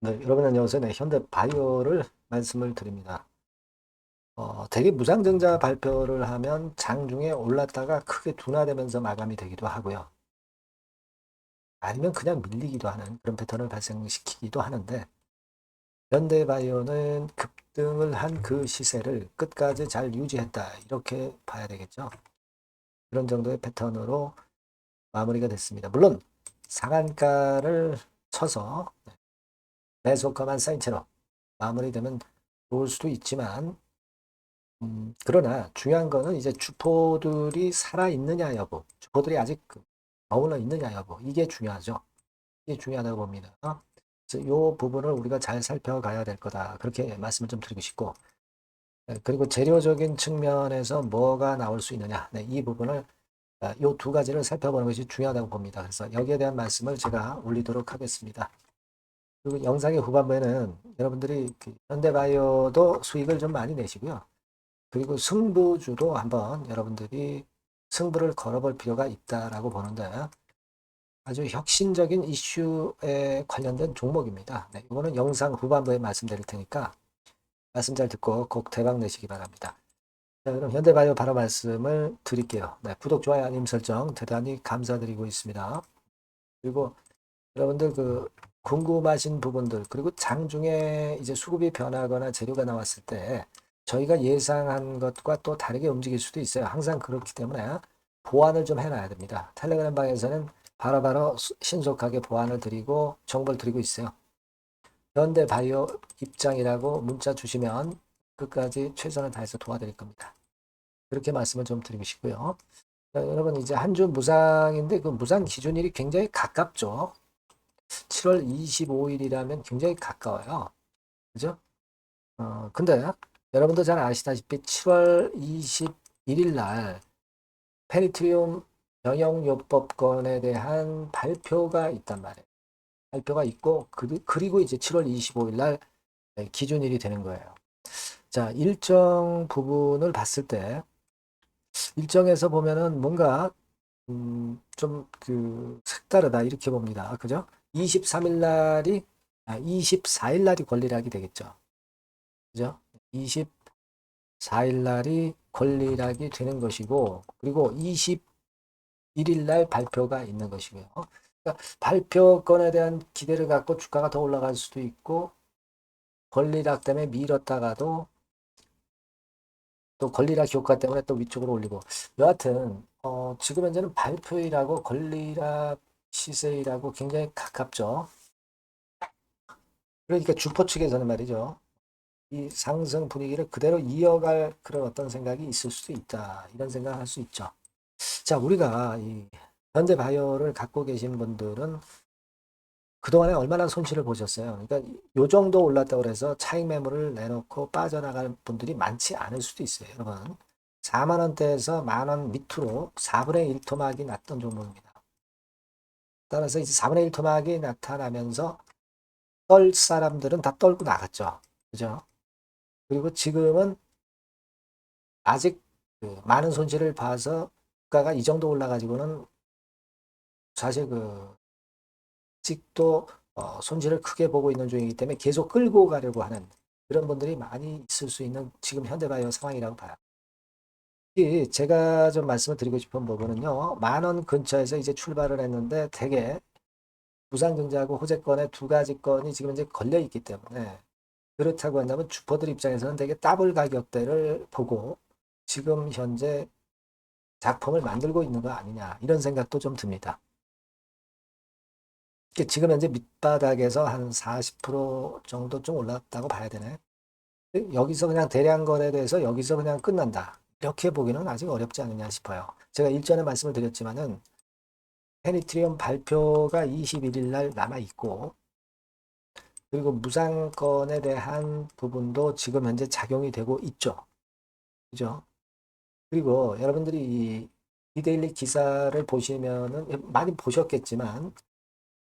네, 여러분 안녕하세요. 네, 현대바이오를 말씀을 드립니다. 대개 무상증자 발표를 하면 장중에 올랐다가 크게 둔화되면서 마감이 되기도 하고요. 아니면 그냥 밀리기도 하는 그런 패턴을 발생시키기도 하는데, 현대바이오는 급등을 한 그 시세를 끝까지 잘 유지했다. 이렇게 봐야 되겠죠. 그런 정도의 패턴으로 마무리가 됐습니다. 물론 상한가를 쳐서 매수가만 쌓인 채로 마무리되면 좋을 수도 있지만, 그러나 중요한 거는 이제 주포들이 살아있느냐 여부, 주포들이 아직 머물러 있느냐 여부, 이게 중요하죠. 이게 중요하다고 봅니다. 그래서 이 부분을 우리가 잘 살펴가야 될 거다. 그렇게 말씀을 좀 드리고 싶고, 네, 그리고 재료적인 측면에서 뭐가 나올 수 있느냐, 네, 이 부분을 이 두 가지를 살펴보는 것이 중요하다고 봅니다. 그래서 여기에 대한 말씀을 제가 올리도록 하겠습니다. 그리고 영상의 후반부에는 여러분들이 현대바이오도 수익을 좀 많이 내시고요. 그리고 승부주도 한번 여러분들이 승부를 걸어볼 필요가 있다라고 보는데, 아주 혁신적인 이슈에 관련된 종목입니다. 네, 이거는 영상 후반부에 말씀드릴 테니까 말씀 잘 듣고 꼭 대박 내시기 바랍니다. 자, 그럼 현대바이오 바로 말씀을 드릴게요. 네, 구독, 좋아요, 알림 설정 대단히 감사드리고 있습니다. 그리고 여러분들 궁금하신 부분들, 그리고 장중에 이제 수급이 변하거나 재료가 나왔을 때 저희가 예상한 것과 또 다르게 움직일 수도 있어요. 항상 그렇기 때문에 보완을 좀 해놔야 됩니다. 텔레그램 방에서는 바로바로 신속하게 보완을 드리고 정보를 드리고 있어요. 현대바이오 입장이라고 문자 주시면 끝까지 최선을 다해서 도와드릴 겁니다. 그렇게 말씀을 좀 드리고 싶고요. 자, 여러분 이제 한 주 무상인데 그 무상 기준일이 굉장히 가깝죠. 7월 25일이라면 굉장히 가까워요. 그죠? 근데 여러분도 잘 아시다시피 7월 21일 날 페리트리움 병용요법권에 대한 발표가 있단 말이에요. 발표가 있고 그리고 이제 7월 25일 날 기준일이 되는 거예요. 자, 일정 부분을 봤을 때 일정에서 보면은 뭔가 좀 색다르다 이렇게 봅니다. 그죠? 23일 날이 24일 날이 권리락이 되겠죠. 그죠? 24일 날이 권리락이 되는 것이고, 그리고 21일 날 발표가 있는 것이고요. 그러니까 발표건에 대한 기대를 갖고 주가가 더 올라갈 수도 있고, 권리락 때문에 밀었다가도 또 권리락 효과 때문에 또 위쪽으로 올리고, 여하튼 지금 현재는 발표일하고 권리락 시세일하고 굉장히 가깝죠. 그러니까 주포 측에서는 말이죠. 이 상승 분위기를 그대로 이어갈 그런 어떤 생각이 있을 수도 있다. 이런 생각을 할 수 있죠. 자, 우리가 이 현대 바이오를 갖고 계신 분들은 그동안에 얼마나 손실을 보셨어요. 그러니까 요 정도 올랐다고 해서 차익 매물을 내놓고 빠져나갈 분들이 많지 않을 수도 있어요. 여러분. 4만 원대에서 만 원 밑으로 4분의 1 토막이 났던 종목입니다. 따라서 이제 4분의 1 토막이 나타나면서 떨 사람들은 다 떨고 나갔죠. 그죠? 그리고 지금은 아직 많은 손실을 봐서 주가가 이 정도 올라가지고는 사실 아직도 손실을 크게 보고 있는 중이기 때문에 계속 끌고 가려고 하는 그런 분들이 많이 있을 수 있는 지금 현대바이오 상황이라고 봐요. 제가 좀 말씀을 드리고 싶은 부분은요. 만 원 근처에서 이제 출발을 했는데 대개 부상증자하고 호재권의 두 가지 건이 지금 이제 걸려 있기 때문에 그렇다고 한다면 주포들 입장에서는 되게 더블 가격대를 보고 지금 현재 작품을 만들고 있는 거 아니냐 이런 생각도 좀 듭니다. 지금 현재 밑바닥에서 한 40% 정도 좀 올랐다고 봐야 되네. 여기서 그냥 대량 거래돼서 여기서 그냥 끝난다. 이렇게 보기는 아직 어렵지 않느냐 싶어요. 제가 일전에 말씀을 드렸지만은 페니트리움 발표가 21일 날 남아 있고 그리고 무상권에 대한 부분도 지금 현재 작용이 되고 있죠. 그죠? 그리고 여러분들이 이 이데일리 기사를 보시면은 많이 보셨겠지만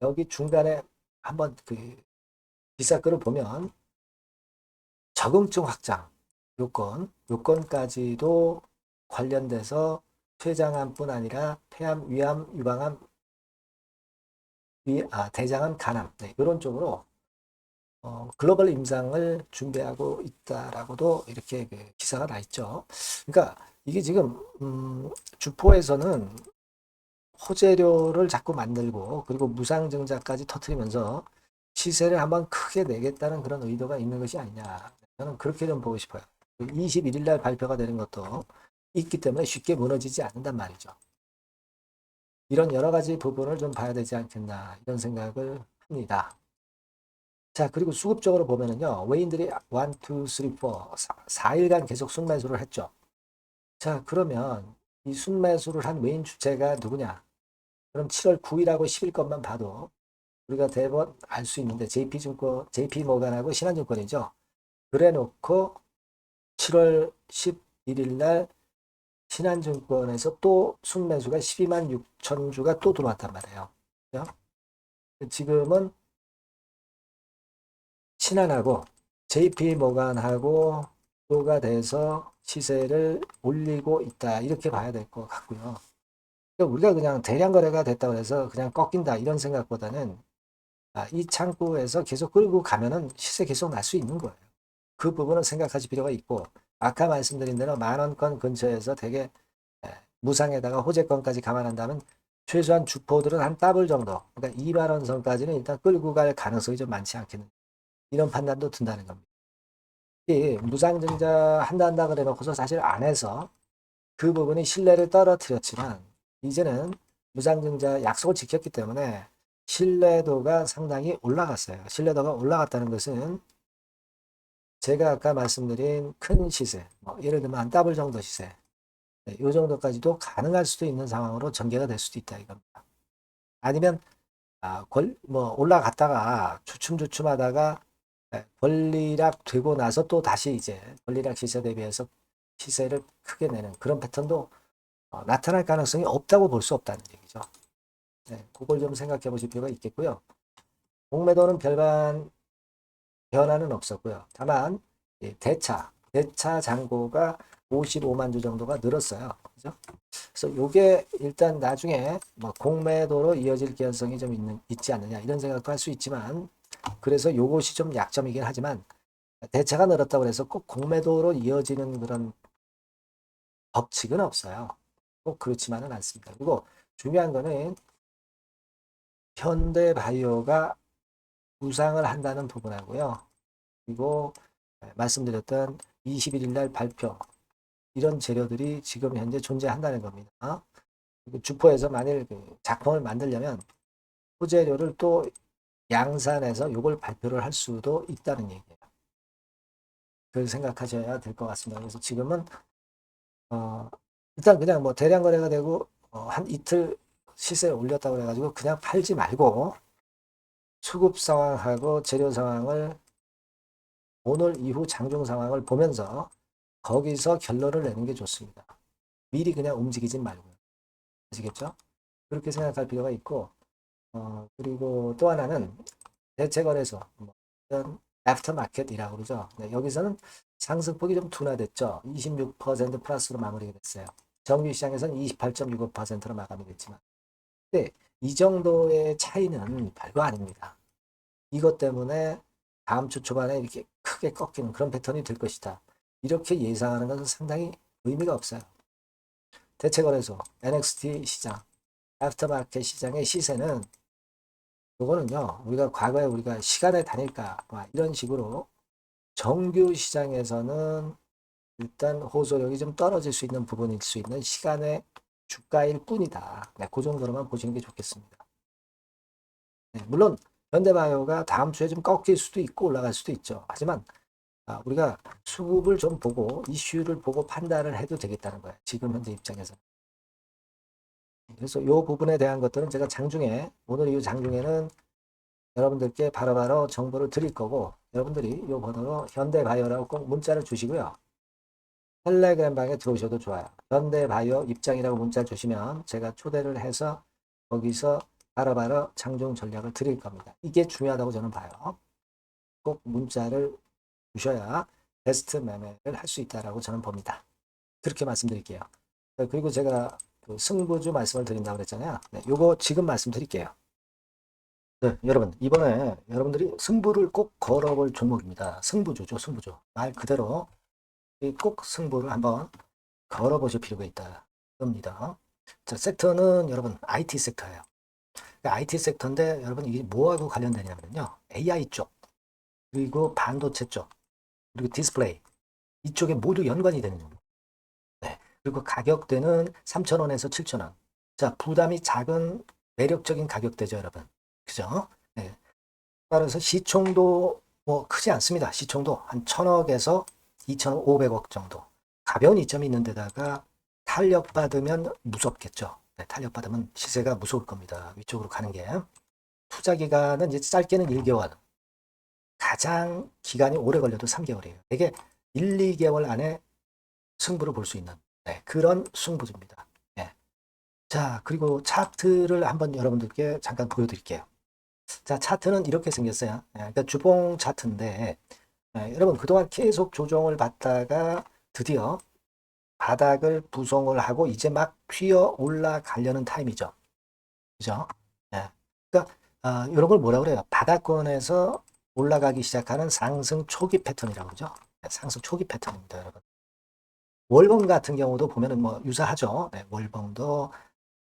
여기 중간에 한번 기사 글을 보면 적응증 확장 요건까지도 관련돼서 췌장암뿐 아니라 폐암, 위암, 유방암, 대장암, 간암 네, 이런 쪽으로 글로벌 임상을 준비하고 있다라고도 이렇게 그 기사가 나 있죠. 그러니까 이게 지금 주포에서는 호재료를 자꾸 만들고 그리고 무상증자까지 터트리면서 시세를 한번 크게 내겠다는 그런 의도가 있는 것이 아니냐. 저는 그렇게 좀 보고 싶어요. 21일 날 발표가 되는 것도 있기 때문에 쉽게 무너지지 않는단 말이죠. 이런 여러 가지 부분을 좀 봐야 되지 않겠나 이런 생각을 합니다. 자, 그리고 수급적으로 보면은요. 외인들이 1, 2, 3, 4, 4일간 계속 순매수를 했죠. 자, 그러면 이 순매수를 한 외인 주체가 누구냐? 그럼 7월 9일하고 10일 것만 봐도 우리가 대번 알 수 있는데 JP증권, JP모간하고 신한증권이죠. 그래 놓고 7월 11일 날 신한증권에서 또 순매수가 12만 6천 주가 또 들어왔단 말이에요. 그죠? 지금은 신한하고 JP모간하고 또가 돼서 시세를 올리고 있다. 이렇게 봐야 될 것 같고요. 그러니까 우리가 그냥 대량 거래가 됐다고 해서 그냥 꺾인다 이런 생각보다는 이 창구에서 계속 끌고 가면은 시세 계속 날 수 있는 거예요. 그 부분은 생각하실 필요가 있고 아까 말씀드린 대로 10,000원권 근처에서 되게 무상에다가 호재권까지 감안한다면 최소한 주포들은 한 더블 정도 그러니까 2만 원 선까지는 일단 끌고 갈 가능성이 좀 많지 않겠는 이런 판단도 든다는 겁니다. 이 무상증자 한다 그래 놓고서 사실 안 해서 그 부분이 신뢰를 떨어뜨렸지만 이제는 무상증자 약속을 지켰기 때문에 신뢰도가 상당히 올라갔어요. 신뢰도가 올라갔다는 것은 제가 아까 말씀드린 큰 시세, 예를 들면 한 더블 정도 시세, 이 정도까지도 가능할 수도 있는 상황으로 전개가 될 수도 있다 이겁니다. 아니면 올라갔다가 주춤주춤하다가 권리락 되고 나서 또 다시 이제 권리락 시세 대비해서 시세를 크게 내는 그런 패턴도 나타날 가능성이 없다고 볼 수 없다는 얘기죠. 네, 그걸 좀 생각해 보실 필요가 있겠고요. 공매도는 별반 변화는 없었고요. 다만 대차 잔고가 55만 주 정도가 늘었어요. 그죠? 그래서 요게 일단 나중에 공매도로 이어질 개연성이 좀 있지 않느냐 이런 생각도 할 수 있지만 그래서 요것이 좀 약점이긴 하지만 대차가 늘었다고 해서 꼭 공매도로 이어지는 그런 법칙은 없어요. 꼭 그렇지만은 않습니다. 그리고 중요한 거는 현대바이오가 부상을 한다는 부분하고요. 그리고 말씀드렸던 21일 날 발표 이런 재료들이 지금 현재 존재한다는 겁니다. 주포에서 만일 그 작품을 만들려면 소재료를 또 양산해서 이걸 발표를 할 수도 있다는 얘기예요. 그걸 생각하셔야 될 것 같습니다. 그래서 지금은 일단 그냥 대량 거래가 되고 한 이틀 시세를 올렸다고 그래가지고 그냥 팔지 말고 수급 상황하고 재료 상황을 오늘 이후 장중 상황을 보면서 거기서 결론을 내는 게 좋습니다. 미리 그냥 움직이지 말고요. 아시겠죠? 그렇게 생각할 필요가 있고 그리고 또 하나는 대체거래소 애프터마켓이라고 그러죠. 네, 여기서는 상승폭이 좀 둔화됐죠. 26% 플러스로 마무리가 됐어요. 정유 시장에서는 28.65%로 마감이 됐지만 근데 이 정도의 차이는 별거 아닙니다. 이것 때문에 다음 주 초반에 이렇게 크게 꺾이는 그런 패턴이 될 것이다. 이렇게 예상하는 것은 상당히 의미가 없어요. 대체거래소, NXT 시장, 애프터마켓 시장의 시세는 이거는요, 우리가 과거에 우리가 시간의 단일가 이런 식으로 정규 시장에서는 일단 호소력이 좀 떨어질 수 있는 부분일 수 있는 시간의 주가일 뿐이다. 네, 그 정도로만 보시는 게 좋겠습니다. 네, 물론 현대바이오가 다음 주에 좀 꺾일 수도 있고 올라갈 수도 있죠. 하지만 우리가 수급을 좀 보고 이슈를 보고 판단을 해도 되겠다는 거예요. 지금 현재 입장에서. 그래서 이 부분에 대한 것들은 제가 장중에 오늘 이 장중에는 여러분들께 바로바로 정보를 드릴 거고 여러분들이 이 번호로 현대바이오라고 꼭 문자를 주시고요. 텔레그램 방에 들어오셔도 좋아요. 현대바이오 입장이라고 문자 주시면 제가 초대를 해서 거기서 바로바로 장중 전략을 드릴 겁니다. 이게 중요하다고 저는 봐요. 꼭 문자를 주셔야 베스트 매매를 할 수 있다라고 저는 봅니다. 그렇게 말씀드릴게요. 그리고 제가 그 승부주 말씀을 드린다고 그랬잖아요. 네, 요거 지금 말씀드릴게요. 네, 여러분, 이번에 여러분들이 승부를 꼭 걸어볼 종목입니다. 승부주죠, 승부주. 말 그대로 꼭 승부를 한번 걸어보실 필요가 있다. 겁니다. 자, 섹터는 여러분 IT 섹터예요. IT 섹터인데 여러분 이게 뭐하고 관련되냐면요. AI 쪽, 그리고 반도체 쪽, 그리고 디스플레이 이쪽에 모두 연관이 되는 종목. 네. 그리고 가격대는 3,000원에서 7,000원. 자, 부담이 작은 매력적인 가격대죠, 여러분. 그죠? 네. 따라서 시총도 뭐 크지 않습니다. 시총도 한 1,000억에서 2,500억 정도. 가벼운 이점이 있는 데다가 탄력받으면 무섭겠죠. 네, 탄력받으면 시세가 무서울 겁니다. 위쪽으로 가는 게. 투자 기간은 이제 짧게는 1개월. 가장 기간이 오래 걸려도 3개월이에요. 이게 1, 2개월 안에 승부를 볼 수 있는 네, 그런 승부입니다. 네. 자, 그리고 차트를 한번 여러분들께 잠깐 보여드릴게요. 자, 차트는 이렇게 생겼어요. 그러니까 주봉 차트인데, 여러분 그동안 계속 조정을 받다가 드디어 바닥을 부성을 하고 이제 막 튀어 올라가려는 타임이죠. 그죠? 예. 그러니까 이런 걸 뭐라 그래요? 바닥권에서 올라가기 시작하는 상승 초기 패턴이라고 그러죠. 상승 초기 패턴입니다, 여러분. 월봉 같은 경우도 보면은 뭐 유사하죠. 네, 월봉도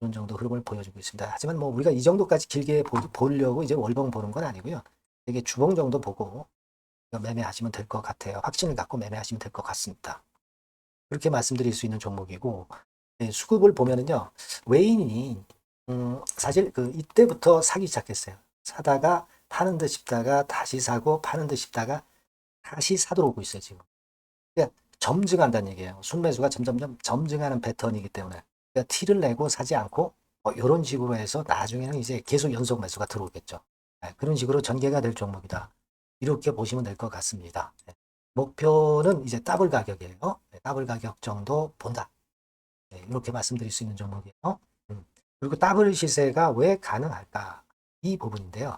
이런 정도 흐름을 보여주고 있습니다. 하지만 뭐 우리가 이 정도까지 길게 보려고 이제 월봉 보는 건 아니고요. 이게 주봉 정도 보고 매매하시면 될 것 같아요. 확신을 갖고 매매하시면 될 것 같습니다. 그렇게 말씀드릴 수 있는 종목이고 네, 수급을 보면은요. 외인이 사실 그 이때부터 사기 시작했어요. 사다가 파는 듯 싶다가 다시 사고 파는 듯 싶다가 다시 사도록 오고 있어요, 지금. 그러니까 점증한다는 얘기예요. 순매수가 점점점 점증하는 패턴이기 때문에 그러니까 티를 내고 사지 않고 이런 식으로 해서 나중에는 이제 계속 연속 매수가 들어오겠죠. 네, 그런 식으로 전개가 될 종목이다. 이렇게 보시면 될 것 같습니다. 네, 목표는 이제 더블 가격이에요. 네, 더블 가격 정도 본다. 네, 이렇게 말씀드릴 수 있는 종목이에요. 그리고 더블 시세가 왜 가능할까? 이 부분인데요.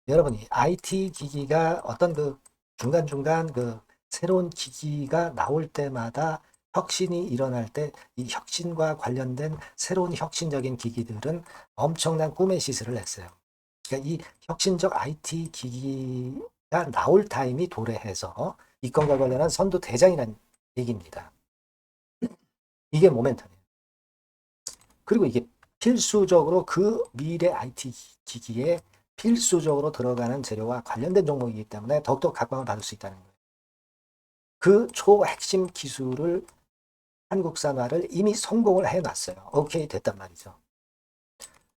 여러분이 IT 기기가 어떤 그 중간중간 그 새로운 기기가 나올 때마다 혁신이 일어날 때 이 혁신과 관련된 새로운 혁신적인 기기들은 엄청난 꿈의 시세를 냈어요. 그러니까 이 혁신적 IT 기기가 나올 타임이 도래해서 이 건과 관련한 선도 대장이라는 얘기입니다. 이게 모멘텀이에요. 그리고 이게 필수적으로 그 미래 IT 기기에 필수적으로 들어가는 재료와 관련된 종목이기 때문에 더욱더 각광을 받을 수 있다는 거예요. 그 초핵심 기술을 한국산화를 이미 성공을 해놨어요. 오케이 됐단 말이죠.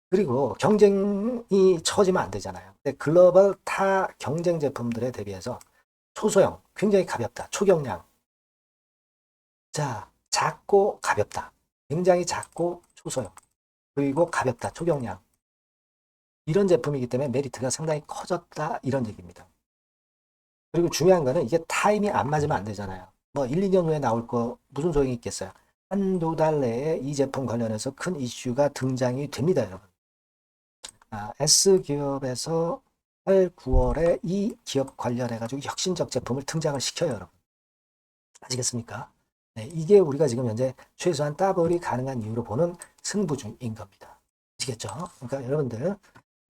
그리고 경쟁이 처지면 안 되잖아요. 근데 글로벌 타 경쟁 제품들에 대비해서 초소형, 굉장히 가볍다. 초경량. 자, 작고 가볍다. 굉장히 작고 초소형. 그리고 가볍다. 초경량. 이런 제품이기 때문에 메리트가 상당히 커졌다. 이런 얘기입니다. 그리고 중요한 거는 이게 타임이 안 맞으면 안 되잖아요. 뭐 1, 2년 후에 나올 거 무슨 소용이 있겠어요. 한두 달 내에 이 제품 관련해서 큰 이슈가 등장이 됩니다, 여러분. S기업에서 8, 9월에 이 기업 관련해가지고 혁신적 제품을 등장을 시켜요, 여러분. 아시겠습니까? 네, 이게 우리가 지금 현재 최소한 더블이 가능한 이유로 보는 승부주인 겁니다. 아시겠죠? 그러니까 여러분들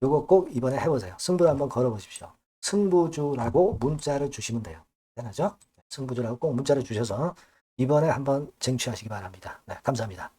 요거 꼭 이번에 해보세요. 승부를 한번 걸어보십시오. 승부주라고 문자를 주시면 돼요. 대단하죠? 승부주라고 꼭 문자를 주셔서 이번에 한번 쟁취하시기 바랍니다. 네, 감사합니다.